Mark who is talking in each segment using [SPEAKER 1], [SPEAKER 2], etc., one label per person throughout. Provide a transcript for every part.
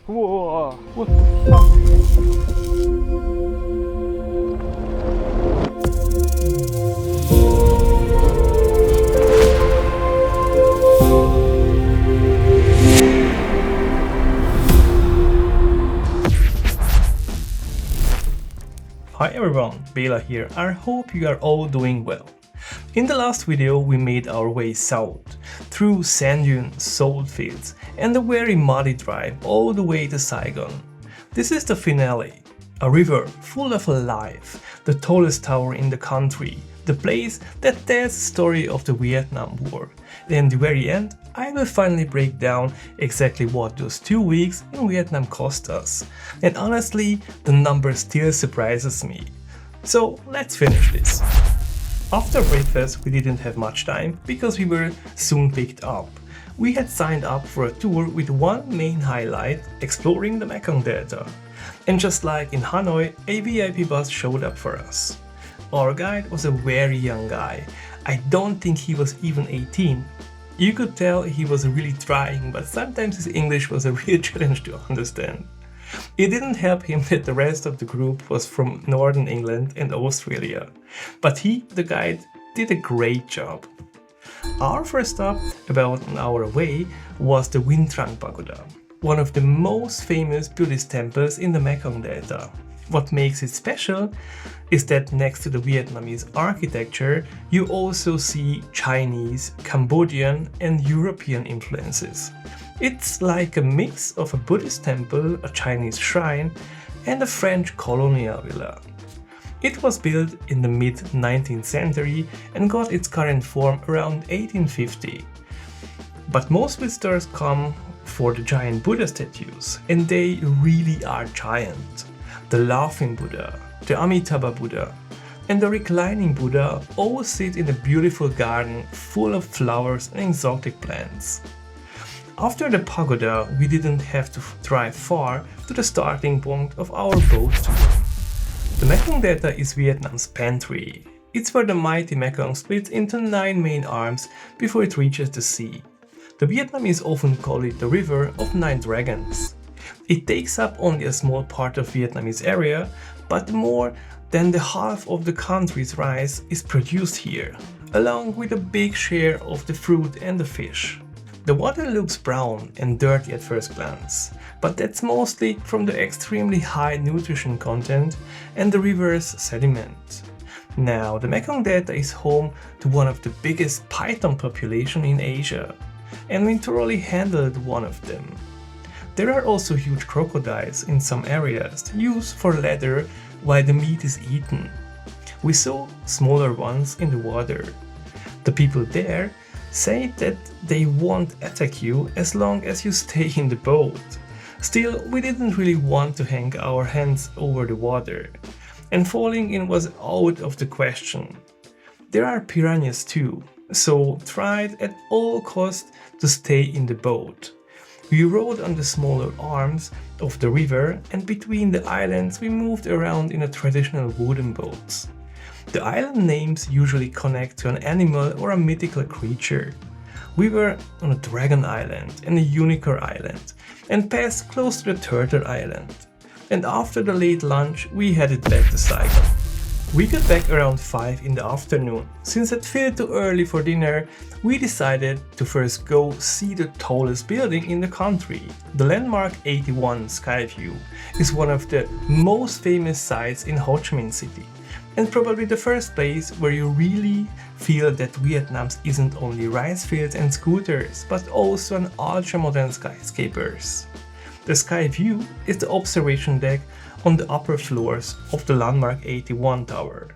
[SPEAKER 1] Whoa, what the fuck?
[SPEAKER 2] Hi everyone, Bela here. I hope you are all doing well. In the last video we made our way south, through sand dunes, salt fields and a very muddy drive all the way to Saigon. This is the finale, a river full of life, the tallest tower in the country, the place that tells the story of the Vietnam War. And in the very end, I will finally break down exactly what those 2 weeks in Vietnam cost us. And honestly, the number still surprises me. So let's finish this. After breakfast we didn't have much time because we were soon picked up. We had signed up for a tour with one main highlight, exploring the Mekong Delta. And just like in Hanoi, a VIP bus showed up for us. Our guide was a very young guy. I don't think he was even 18. You could tell he was really trying, but sometimes his English was a real challenge to understand. It didn't help him that the rest of the group was from Northern England and Australia. But he, the guide, did a great job. Our first stop, about an hour away, was the Vinh Trang Pagoda, one of the most famous Buddhist temples in the Mekong Delta. What makes it special is that next to the Vietnamese architecture, you also see Chinese, Cambodian and European influences. It's like a mix of a Buddhist temple, a Chinese shrine and a French colonial villa. It was built in the mid-19th century and got its current form around 1850. But most visitors come for the giant Buddha statues, and they really are giant. The Laughing Buddha, the Amitabha Buddha and the Reclining Buddha all sit in a beautiful garden full of flowers and exotic plants. After the pagoda, we didn't have to drive far to the starting point of our boat tour. The Mekong Delta is Vietnam's pantry. It's where the mighty Mekong splits into 9 main arms before it reaches the sea. The Vietnamese often call it the River of 9 Dragons. It takes up only a small part of Vietnamese area, but more than the half of the country's rice is produced here, along with a big share of the fruit and the fish. The water looks brown and dirty at first glance, but that's mostly from the extremely high nutrition content and the river's sediment. Now, the Mekong Delta is home to one of the biggest python population in Asia, and we thoroughly handled one of them. There are also huge crocodiles in some areas used for leather while the meat is eaten. We saw smaller ones in the water. The people there say that they won't attack you as long as you stay in the boat. Still, we didn't really want to hang our hands over the water, and falling in was out of the question. There are piranhas too, so tried at all costs to stay in the boat. We rode on the smaller arms of the river, and between the islands we moved around in a traditional wooden boats. The island names usually connect to an animal or a mythical creature. We were on a Dragon Island and a Unicorn Island and passed close to the Turtle Island. And after the late lunch we headed back to Saigon. We got back around 5 in the afternoon. Since it felt too early for dinner, we decided to first go see the tallest building in the country. The landmark 81 SkyView is one of the most famous sites in Ho Chi Minh City, and probably the first place where you really feel that Vietnam isn't only rice fields and scooters, but also an ultra-modern skyscrapers. The SkyView is the observation deck on the upper floors of the landmark 81 tower.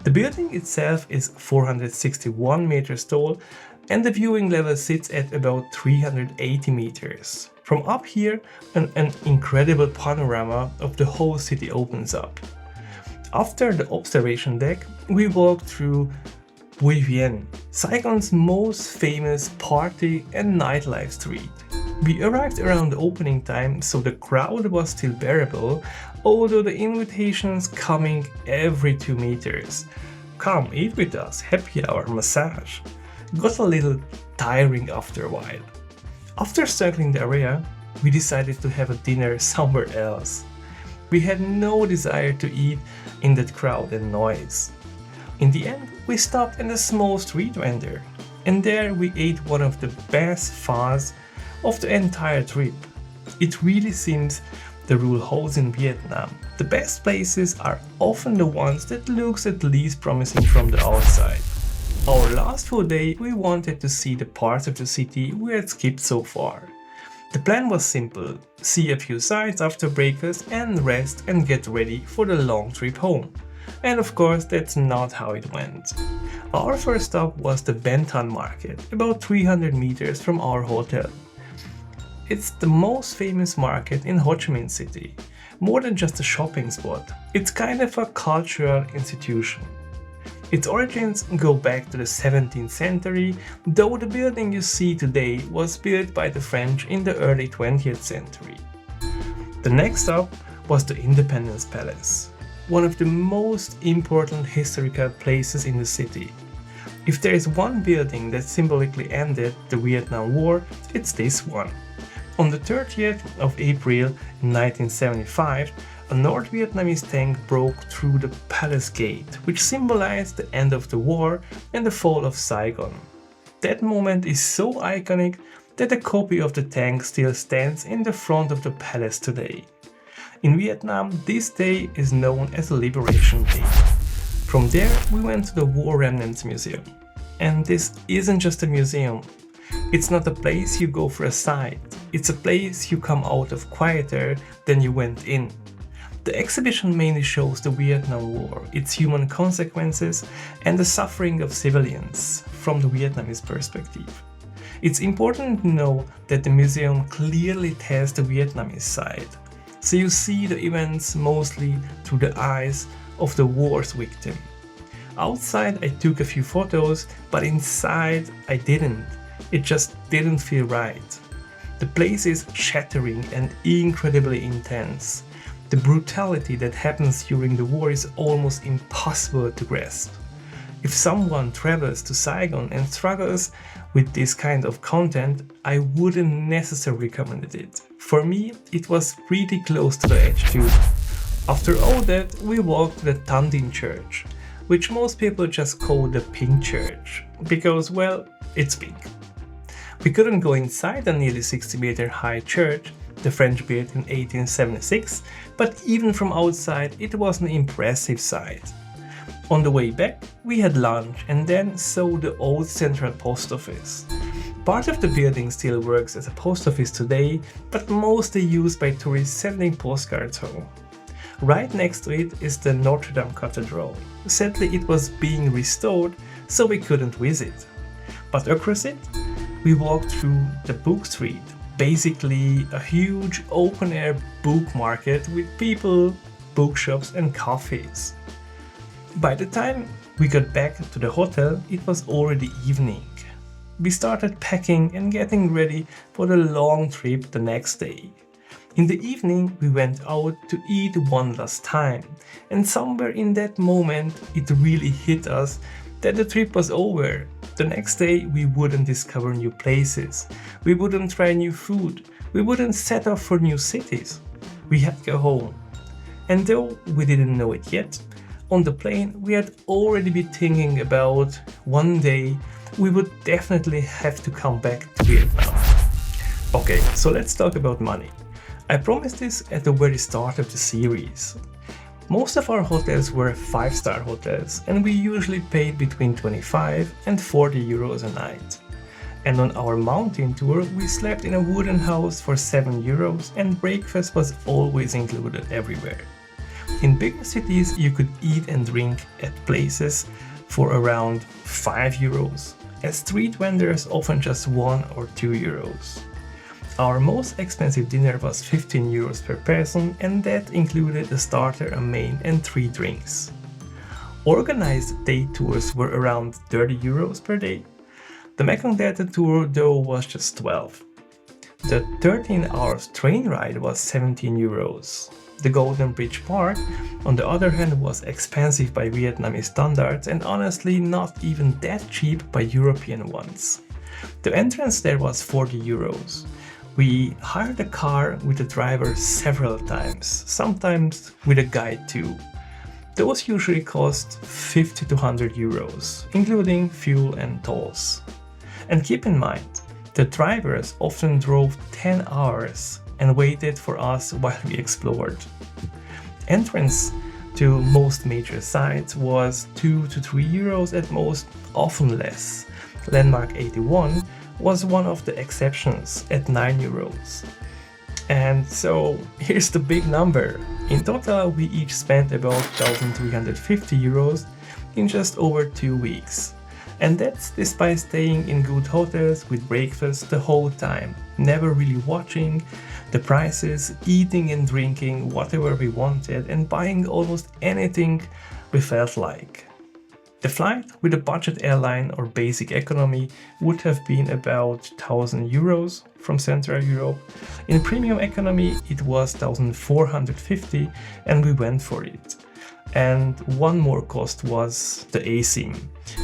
[SPEAKER 2] The building itself is 461 meters tall and the viewing level sits at about 380 meters. From up here, an incredible panorama of the whole city opens up. After the observation deck, we walked through Bui Vien, Saigon's most famous party and nightlife street. We arrived around the opening time, so the crowd was still bearable, although the invitations coming every 2 meters. Come eat with us, happy hour, massage. Got a little tiring after a while. After circling the area, we decided to have a dinner somewhere else. We had no desire to eat in that crowd and noise. In the end, we stopped at a small street vendor, and there we ate one of the best phas of the entire trip. It really seems the rule holds in Vietnam. The best places are often the ones that looks at least promising from the outside. Our last full day, we wanted to see the parts of the city we had skipped so far. The plan was simple: see a few sights after breakfast and rest and get ready for the long trip home. And of course, that's not how it went. Our first stop was the Ben Thanh Market, about 300 meters from our hotel. It's the most famous market in Ho Chi Minh City. More than just a shopping spot, it's kind of a cultural institution. Its origins go back to the 17th century, though the building you see today was built by the French in the early 20th century. The next stop was the Independence Palace, one of the most important historical places in the city. If there is one building that symbolically ended the Vietnam War, it's this one. On the 30th of April 1975, a North Vietnamese tank broke through the palace gate, which symbolized the end of the war and the fall of Saigon. That moment is so iconic that a copy of the tank still stands in the front of the palace today. In Vietnam, this day is known as Liberation Day. From there, we went to the War Remnants Museum. And this isn't just a museum. It's not a place you go for a sight. It's a place you come out of quieter than you went in. The exhibition mainly shows the Vietnam War, its human consequences, and the suffering of civilians from the Vietnamese perspective. It's important to know that the museum clearly tells the Vietnamese side, so you see the events mostly through the eyes of the war's victim. Outside I took a few photos, but inside I didn't. It just didn't feel right. The place is shattering and incredibly intense. The brutality that happens during the war is almost impossible to grasp. If someone travels to Saigon and struggles with this kind of content, I wouldn't necessarily recommend it. For me, it was pretty close to the edge too. After all that, we walked to the Tan Dinh Church, which most people just call the Pink Church, because, well, it's pink. We couldn't go inside the nearly 60-meter high church the French built in 1876, but even from outside it was an impressive sight. On the way back, we had lunch and then saw the old central post office. Part of the building still works as a post office today, but mostly used by tourists sending postcards home. Right next to it is the Notre Dame Cathedral. Sadly, it was being restored, so we couldn't visit. But across it, we walked through the Book Street, basically a huge open-air book market with people, bookshops and cafes. By the time we got back to the hotel, it was already evening. We started packing and getting ready for the long trip the next day. In the evening, we went out to eat one last time, and somewhere in that moment, it really hit us that the trip was over. The next day, we wouldn't discover new places, we wouldn't try new food, we wouldn't set off for new cities. We had to go home. And though we didn't know it yet, on the plane we had already been thinking about one day we would definitely have to come back to Vietnam. Okay, so let's talk about money. I promised this at the very start of the series. Most of our hotels were 5-star hotels, and we usually paid between 25 and 40 euros a night. And on our mountain tour, we slept in a wooden house for 7 euros, and breakfast was always included everywhere. In bigger cities, you could eat and drink at places for around 5 euros, as street vendors often just 1 or 2 euros. Our most expensive dinner was 15 euros per person, and that included a starter, a main and 3 drinks. Organized day tours were around 30 euros per day. The Mekong Delta tour though was just 12. The 13 hours train ride was 17 euros. The Golden Bridge Park, on the other hand, was expensive by Vietnamese standards and honestly not even that cheap by European ones. The entrance there was 40 euros. We hired a car with a driver several times, sometimes with a guide too. Those usually cost 50 to 100 euros, including fuel and tolls. And keep in mind, the drivers often drove 10 hours and waited for us while we explored. Entrance to most major sites was 2 to 3 euros at most, often less. Landmark 81 was one of the exceptions at 9 euros. And so here's the big number. In total, we each spent about 1,350 euros in just over 2 weeks. And that's despite staying in good hotels with breakfast the whole time, never really watching the prices, eating and drinking whatever we wanted, and buying almost anything we felt like. The flight with a budget airline or basic economy would have been about 1,000 euros from Central Europe. In premium economy it was 1,450 and we went for it. And one more cost was the eSIM.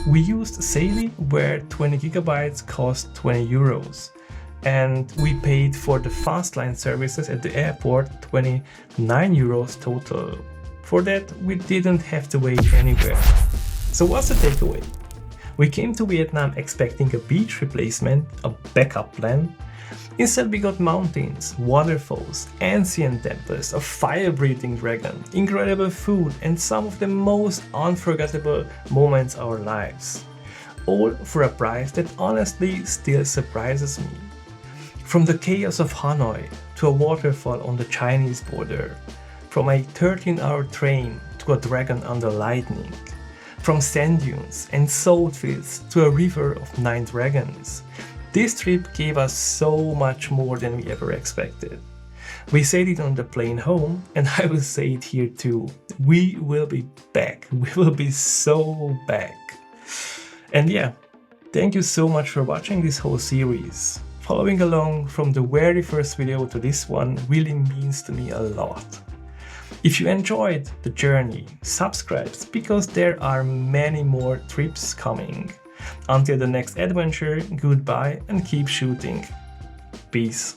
[SPEAKER 2] We used Saili, where 20 gigabytes cost 20 euros. And we paid for the fastline services at the airport 29 euros total. For that, we didn't have to wait anywhere. So what's the takeaway? We came to Vietnam expecting a beach replacement, a backup plan. Instead we got mountains, waterfalls, ancient temples, a fire-breathing dragon, incredible food, and some of the most unforgettable moments of our lives. All for a price that honestly still surprises me. From the chaos of Hanoi to a waterfall on the Chinese border, from a 13-hour train to a dragon under lightning, from sand dunes and salt fields to a river of 9 dragons. This trip gave us so much more than we ever expected. We said it on the plane home, and I will say it here too. We will be back. We will be so back. And yeah, thank you so much for watching this whole series. Following along from the very first video to this one really means to me a lot. If you enjoyed the journey, subscribe because there are many more trips coming. Until the next adventure, goodbye and keep shooting. Peace.